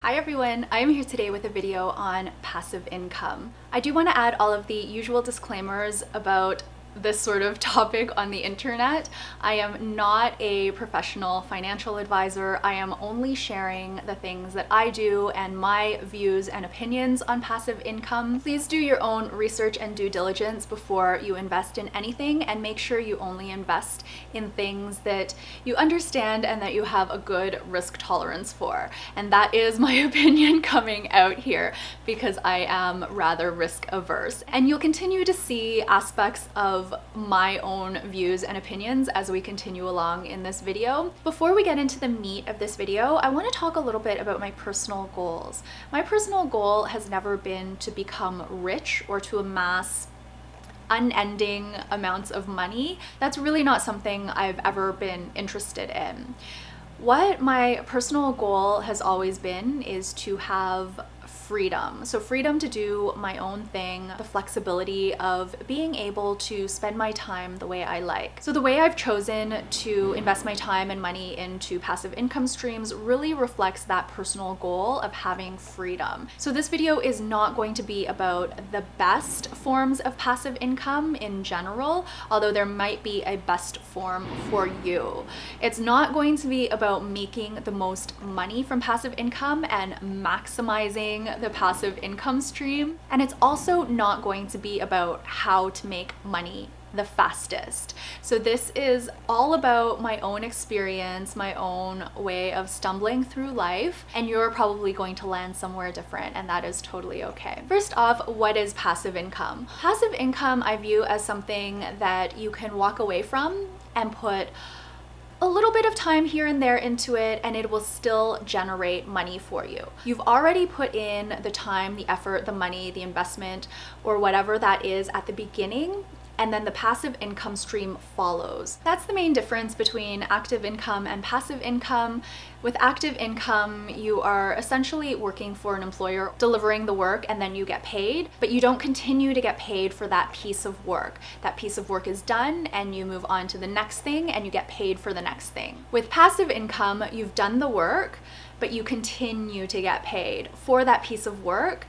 Hi everyone, I am here today with a video on passive income. I do want to add all of the usual disclaimers about this sort of topic on the internet. I am not a professional financial advisor. I am only sharing the things that I do and my views and opinions on passive income. Please do your own research and due diligence before you invest in anything, and make sure you only invest in things that you understand and that you have a good risk tolerance for. And that is my opinion coming out here because I am rather risk averse. And you'll continue to see aspects of my own views and opinions as we continue along in this video. Before we get into the meat of this video, I want to talk a little bit about my personal goals. My personal goal has never been to become rich or to amass unending amounts of money. That's really not something I've ever been interested in. What my personal goal has always been is to have freedom. So freedom to do my own thing, the flexibility of being able to spend my time the way I like. So the way I've chosen to invest my time and money into passive income streams really reflects that personal goal of having freedom. So this video is not going to be about the best forms of passive income in general, although there might be a best form for you. It's not going to be about making the most money from passive income and maximizing the passive income stream. And it's also not going to be about how to make money the fastest. So this is all about my own experience, my own way of stumbling through life, and you're probably going to land somewhere different, and that is totally okay. First off, what is passive income? Passive income I view as something that you can walk away from and put a little bit of time here and there into it, and it will still generate money for you. You've already put in the time, the effort, the money, the investment, or whatever that is at the beginning, and then the passive income stream follows. That's the main difference between active income and passive income. With active income, you are essentially working for an employer, delivering the work, and then you get paid, but you don't continue to get paid for that piece of work. That piece of work is done, and you move on to the next thing, and you get paid for the next thing. With passive income, you've done the work, but you continue to get paid for that piece of work,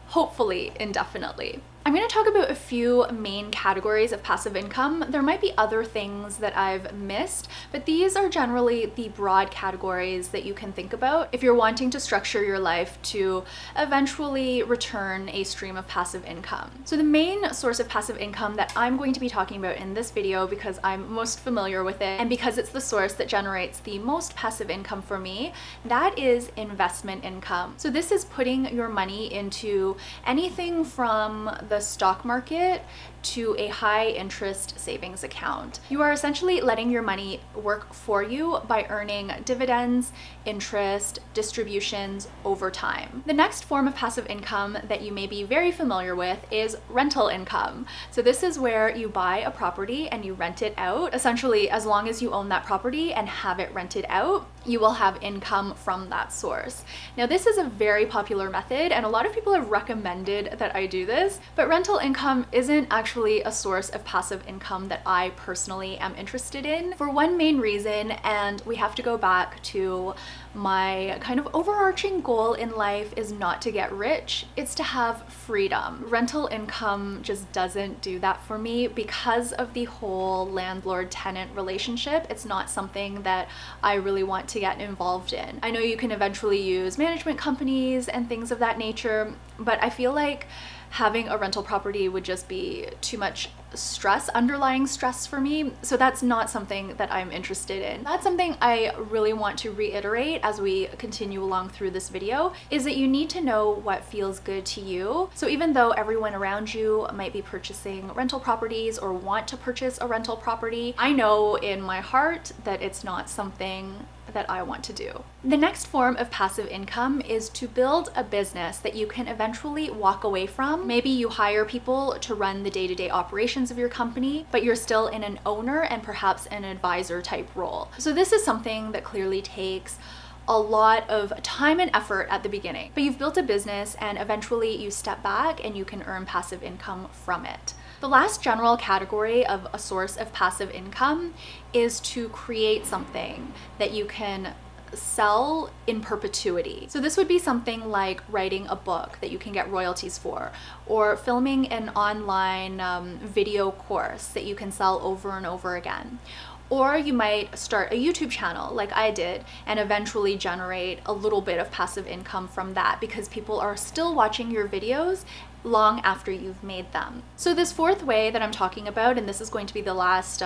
hopefully indefinitely. I'm going to talk about a few main categories of passive income. There might be other things that I've missed, but these are generally the broad categories that you can think about if you're wanting to structure your life to eventually return a stream of passive income. So the main source of passive income that I'm going to be talking about in this video, because I'm most familiar with it and because it's the source that generates the most passive income for me, that is investment income. So this is putting your money into anything from the stock market to a high interest savings account. You are essentially letting your money work for you by earning dividends, interest, distributions over time. The next form of passive income that you may be very familiar with is rental income. So this is where you buy a property and you rent it out. Essentially, as long as you own that property and have it rented out, you will have income from that source. Now, this is a very popular method, and a lot of people have recommended that I do this, but rental income isn't actually a source of passive income that I personally am interested in for one main reason, and we have to go back to my kind of overarching goal in life is not to get rich, it's to have freedom. Rental income just doesn't do that for me because of the whole landlord-tenant relationship. It's not something that I really want to get involved in. I know you can eventually use management companies and things of that nature, but I feel like having a rental property would just be too much stress, underlying stress for me. So that's not something that I'm interested in. That's something I really want to reiterate as we continue along through this video, is that you need to know what feels good to you. So even though everyone around you might be purchasing rental properties or want to purchase a rental property, I know in my heart that it's not something that I want to do. The next form of passive income is to build a business that you can eventually walk away from. Maybe you hire people to run the day-to-day operations of your company, but you're still in an owner and perhaps an advisor type role. So this is something that clearly takes a lot of time and effort at the beginning, but you've built a business and eventually you step back and you can earn passive income from it. The last general category of a source of passive income is to create something that you can sell in perpetuity. So this would be something like writing a book that you can get royalties for, or filming an online video course that you can sell over and over again. Or you might start a YouTube channel like I did and eventually generate a little bit of passive income from that because people are still watching your videos long after you've made them. So this fourth way that I'm talking about, and this is going to be the last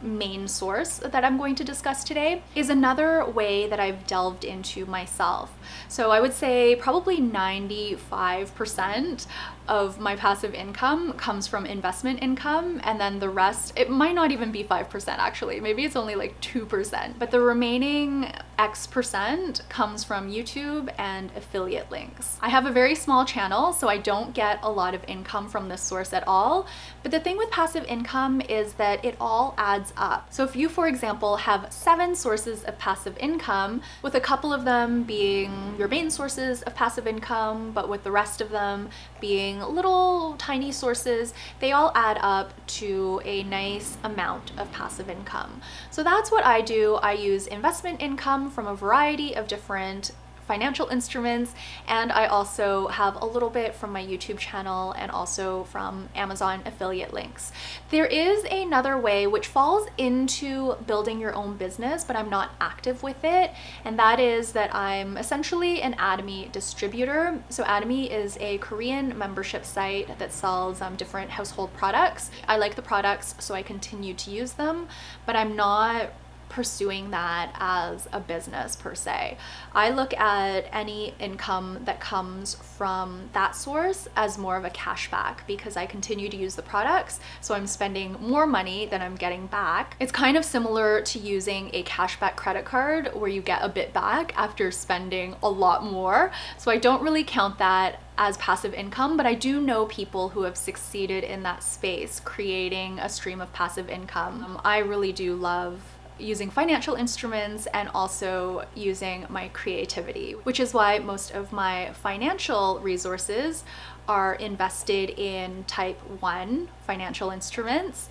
main source that I'm going to discuss today, is another way that I've delved into myself. So I would say probably 95% of my passive income comes from investment income, and then the rest, it might not even be 5% actually, maybe it's only like 2%, but the remaining X% comes from YouTube and affiliate links. I have a very small channel, so I don't get a lot of income from this source at all, but the thing with passive income is that it all adds up. So if you, for example, have 7 sources of passive income, with a couple of them being your main sources of passive income, but with the rest of them being little tiny sources, they all add up to a nice amount of passive income. So that's what I do. I use investment income from a variety of different financial instruments, and I also have a little bit from my YouTube channel and also from Amazon affiliate links. There is another way which falls into building your own business, but I'm not active with it, and that is that I'm essentially an Atomy distributor. So Atomy is a Korean membership site that sells different household products. I like the products, so I continue to use them, but I'm not pursuing that as a business per se. I look at any income that comes from that source as more of a cashback because I continue to use the products, so I'm spending more money than I'm getting back. It's kind of similar to using a cashback credit card where you get a bit back after spending a lot more. So I don't really count that as passive income, but I do know people who have succeeded in that space, creating a stream of passive income. I really do love using financial instruments and also using my creativity, which is why most of my financial resources are invested in type 1 financial instruments,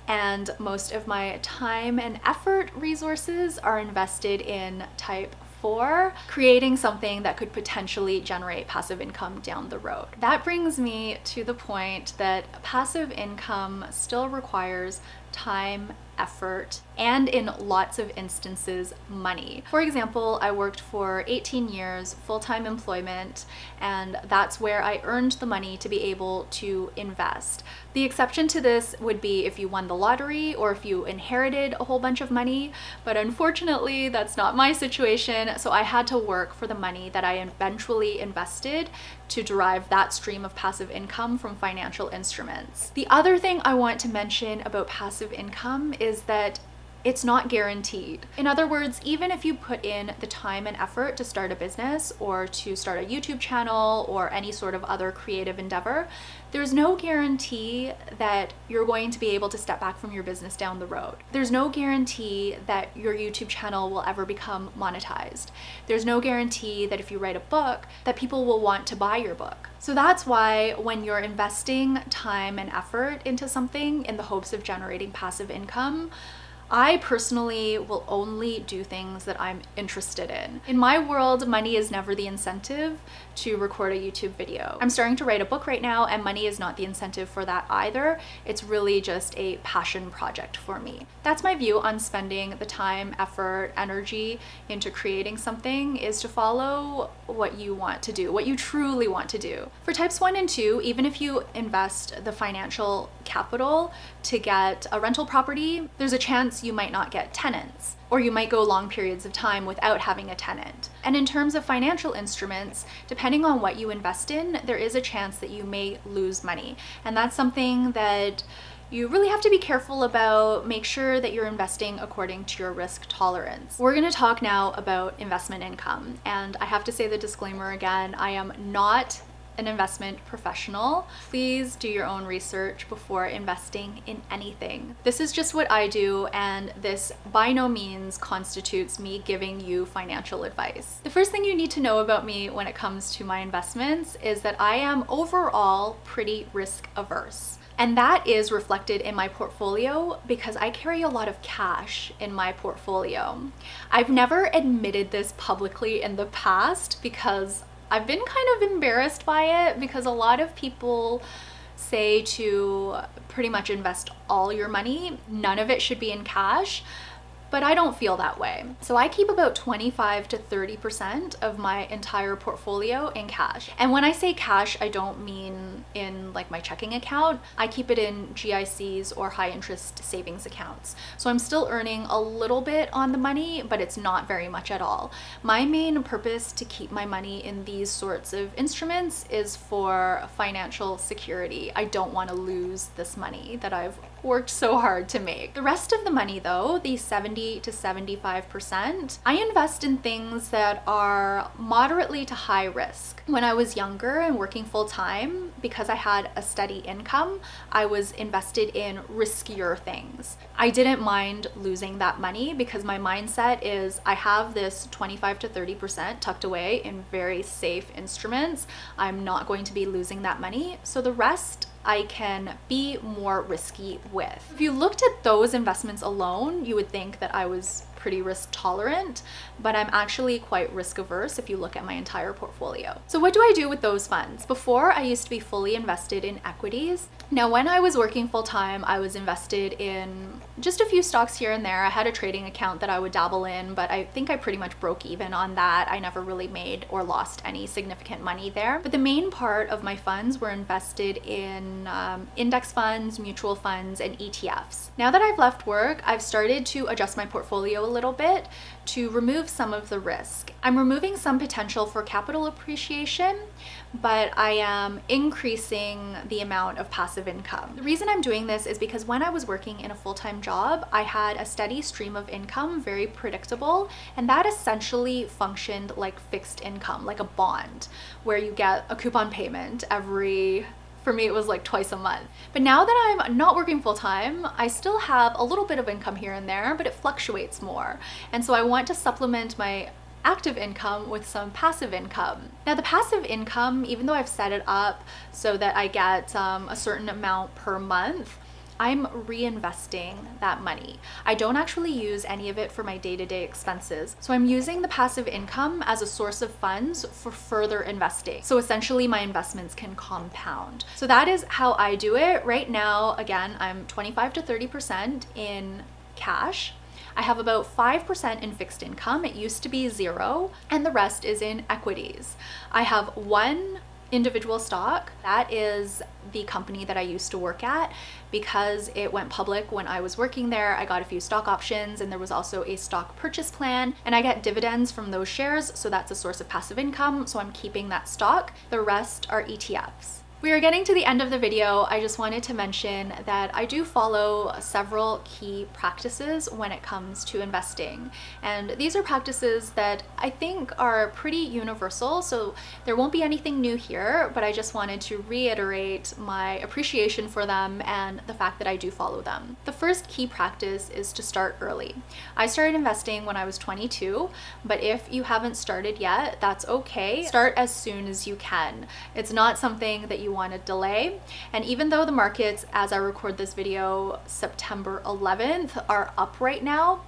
and most of my time and effort resources are invested in type 4, creating something that could potentially generate passive income down the road. That brings me to the point that passive income still requires time, effort, and in lots of instances, money. For example, I worked for 18 years full-time employment, and that's where I earned the money to be able to invest. The exception to this would be if you won the lottery or if you inherited a whole bunch of money, but unfortunately that's not my situation, so I had to work for the money that I eventually invested to derive that stream of passive income from financial instruments. The other thing I want to mention about passive income is that it's not guaranteed. In other words, even if you put in the time and effort to start a business or to start a YouTube channel or any sort of other creative endeavor, there's no guarantee that you're going to be able to step back from your business down the road. There's no guarantee that your YouTube channel will ever become monetized. There's no guarantee that if you write a book, that people will want to buy your book. So that's why when you're investing time and effort into something in the hopes of generating passive income, I personally will only do things that I'm interested in. In my world, money is never the incentive to record a YouTube video. I'm starting to write a book right now, and money is not the incentive for that either. It's really just a passion project for me. That's my view on spending the time, effort, energy into creating something, is to follow what you want to do, what you truly want to do. For types 1 and 2, even if you invest the financial capital to get a rental property, there's a chance you might not get tenants, or you might go long periods of time without having a tenant. And in terms of financial instruments, depending on what you invest in, there is a chance that you may lose money. And that's something that you really have to be careful about. Make sure that you're investing according to your risk tolerance. We're going to talk now about investment income. And I have to say the disclaimer again, I am not an investment professional. Please do your own research before investing in anything. This is just what I do, and this by no means constitutes me giving you financial advice. The first thing you need to know about me when it comes to my investments is that I am overall pretty risk averse. And that is reflected in my portfolio because I carry a lot of cash in my portfolio. I've never admitted this publicly in the past because I've been kind of embarrassed by it, because a lot of people say to pretty much invest all your money. None of it should be in cash. But I don't feel that way. So I keep about 25 to 30% of my entire portfolio in cash. And when I say cash, I don't mean in like my checking account. I keep it in GICs or high interest savings accounts. So I'm still earning a little bit on the money, but it's not very much at all. My main purpose to keep my money in these sorts of instruments is for financial security. I don't want to lose this money that I've worked so hard to make. The rest of the money though, the 70 to 75%, I invest in things that are moderately to high risk. When I was younger and working full time, because I had a steady income, I was invested in riskier things. I didn't mind losing that money because my mindset is I have this 25 to 30% tucked away in very safe instruments. I'm not going to be losing that money. So the rest I can be more risky with. If you looked at those investments alone, you would think that I was pretty risk tolerant, but I'm actually quite risk averse if you look at my entire portfolio. So what do I do with those funds? Before, I used to be fully invested in equities. Now, when I was working full time, I was invested in just a few stocks here and there. I had a trading account that I would dabble in, but I think I pretty much broke even on that. I never really made or lost any significant money there. But the main part of my funds were invested in index funds, mutual funds, and ETFs. Now that I've left work, I've started to adjust my portfolio a little bit to remove some of the risk. I'm removing some potential for capital appreciation, but I am increasing the amount of passive income. The reason I'm doing this is because when I was working in a full-time job, I had a steady stream of income, very predictable, and that essentially functioned like fixed income, like a bond, where you get a coupon payment for me, it was like twice a month. But now that I'm not working full time, I still have a little bit of income here and there, but it fluctuates more. And so I want to supplement my active income with some passive income. Now the passive income, even though I've set it up so that I get a certain amount per month, I'm reinvesting that money. I don't actually use any of it for my day-to-day expenses. So I'm using the passive income as a source of funds for further investing. So essentially my investments can compound. So that is how I do it. Right now, again, I'm 25 to 30% in cash. I have about 5% in fixed income. It used to be 0, and the rest is in equities. I have one individual stock. That is the company that I used to work at. Because it went public when I was working there, I got a few stock options, and there was also a stock purchase plan, and I get dividends from those shares, so that's a source of passive income, so I'm keeping that stock. The rest are ETFs. We are getting to the end of the video. I just wanted to mention that I do follow several key practices when it comes to investing. And these are practices that I think are pretty universal, so there won't be anything new here, but I just wanted to reiterate my appreciation for them and the fact that I do follow them. The first key practice is to start early. I started investing when I was 22, but if you haven't started yet, that's okay. Start as soon as you can. It's not something that you want to delay. And even though the markets, as I record this video, September 11th, are up right now,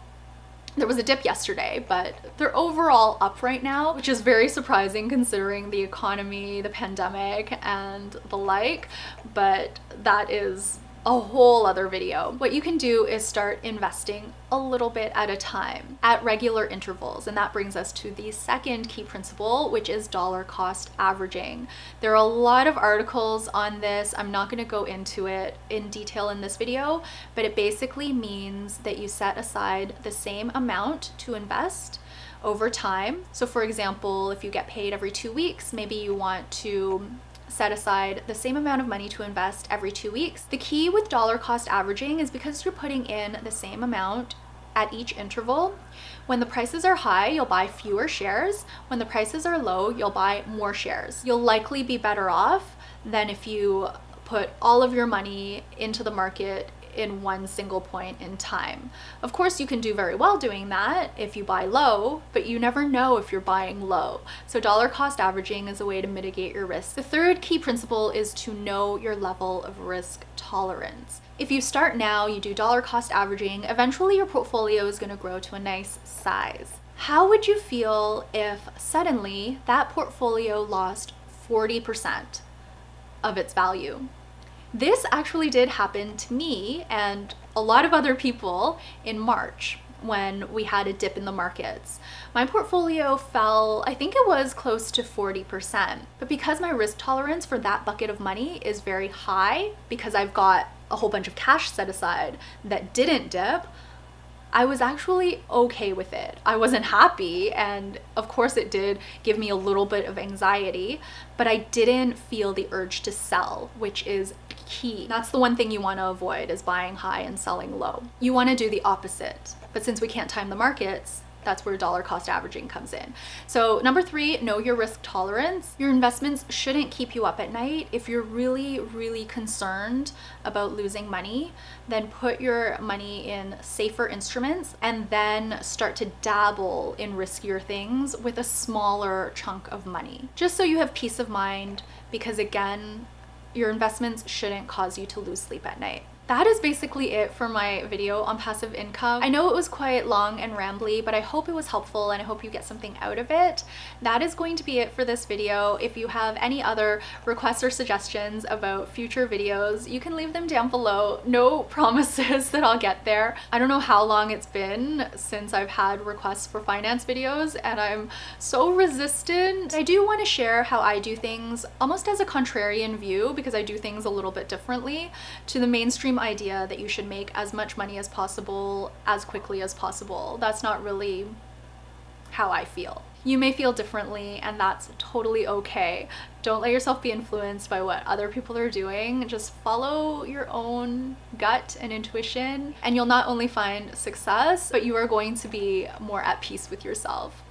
there was a dip yesterday, but they're overall up right now, which is very surprising considering the economy, the pandemic, and the like, but that is a whole other video. What you can do is start investing a little bit at a time at regular intervals. And that brings us to the second key principle, which is dollar cost averaging. There are a lot of articles on this. I'm not going to go into it in detail in this video, but it basically means that you set aside the same amount to invest over time. So for example, if you get paid every 2 weeks, maybe you want to set aside the same amount of money to invest every 2 weeks. The key with dollar cost averaging is because you're putting in the same amount at each interval. When the prices are high, you'll buy fewer shares. When the prices are low, you'll buy more shares. You'll likely be better off than if you put all of your money into the market in one single point in time. Of course, you can do very well doing that if you buy low, but you never know if you're buying low. So dollar cost averaging is a way to mitigate your risk. The third key principle is to know your level of risk tolerance. If you start now, you do dollar cost averaging, eventually your portfolio is going to grow to a nice size. How would you feel if suddenly that portfolio lost 40% of its value? This actually did happen to me and a lot of other people in March when we had a dip in the markets. My portfolio fell, I think it was close to 40%. But because my risk tolerance for that bucket of money is very high, because I've got a whole bunch of cash set aside that didn't dip, I was actually okay with it. I wasn't happy, and of course it did give me a little bit of anxiety, but I didn't feel the urge to sell, which is key. That's the one thing you want to avoid, is buying high and selling low. You want to do the opposite, but since we can't time the markets, that's where dollar cost averaging comes in. So number 3, know your risk tolerance. Your investments shouldn't keep you up at night. If you're really, really concerned about losing money, then put your money in safer instruments and then start to dabble in riskier things with a smaller chunk of money. Just so you have peace of mind, because again, your investments shouldn't cause you to lose sleep at night. That is basically it for my video on passive income. I know it was quite long and rambly, but I hope it was helpful and I hope you get something out of it. That is going to be it for this video. If you have any other requests or suggestions about future videos, you can leave them down below. No promises that I'll get there. I don't know how long it's been since I've had requests for finance videos, and I'm so resistant. I do want to share how I do things almost as a contrarian view, because I do things a little bit differently to the mainstream idea that you should make as much money as possible as quickly as possible. That's not really how I feel. You may feel differently, and that's totally okay. Don't let yourself be influenced by what other people are doing. Just follow your own gut and intuition, and you'll not only find success, but you are going to be more at peace with yourself.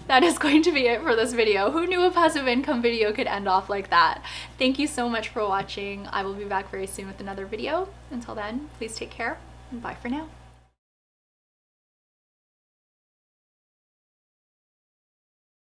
That is going to be it for this video. Who knew a passive income video could end off like that? Thank you so much for watching. I will be back very soon with another video. Until then, please take care and bye for now.